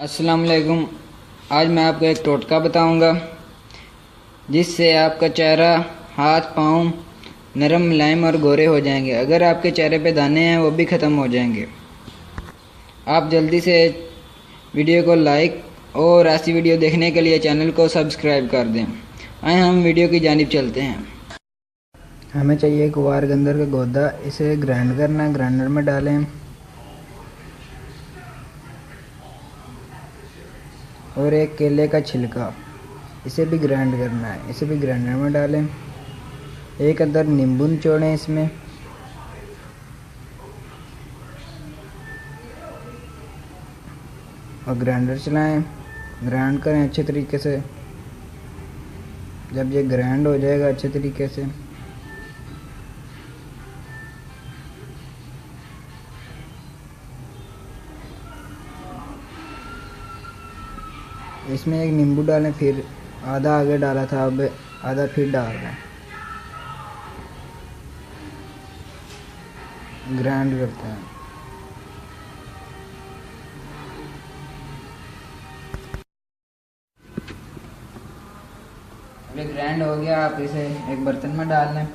अस्सलाम वालेकुम। आज मैं आपको एक टोटका बताऊंगा जिससे आपका चेहरा, हाथ, पाँव नरम, मुलायम और गोरे हो जाएंगे। अगर आपके चेहरे पे दाने हैं वो भी ख़त्म हो जाएंगे। आप जल्दी से वीडियो को लाइक और ऐसी वीडियो देखने के लिए चैनल को सब्सक्राइब कर दें। आए हम वीडियो की जानिब चलते हैं। हमें चाहिए गुवार गंदर का गौदा। इसे ग्राइंड करना, ग्राइंडर में डालें और एक केले का छिलका, इसे भी ग्राइंड करना है, इसे भी ग्राइंडर में डालें। एक अदर नींबू निचोड़ें इसमें और ग्राइंडर चलाएं, ग्राइंड करें अच्छे तरीके से। जब ये ग्राइंड हो जाएगा अच्छे तरीके से, इसमें एक नींबू डालें, फिर आधा आगे डाला था, अब आधा फिर डाल रहे हैं। ग्राइंड करते हैं। अभी ग्राइंड हो गया, आप इसे एक बर्तन में डाल लें।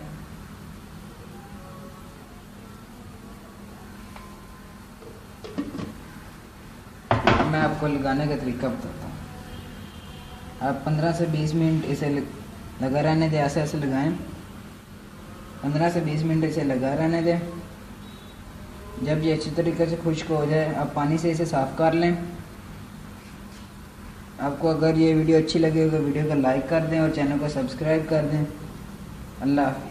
मैं आपको लगाने का तरीका बताता हूँ। आप 15 से 20 मिनट इसे लगा रहने दें, ऐसे ऐसे लगाएं। 15 से 20 मिनट इसे लगा रहने दें। जब ये अच्छी तरीके से खुश्क हो जाए, आप पानी से इसे साफ़ कर लें। आपको अगर ये वीडियो अच्छी लगी हो तो वीडियो को लाइक कर दें और चैनल को सब्सक्राइब कर दें। अल्लाह हाफ़िज़।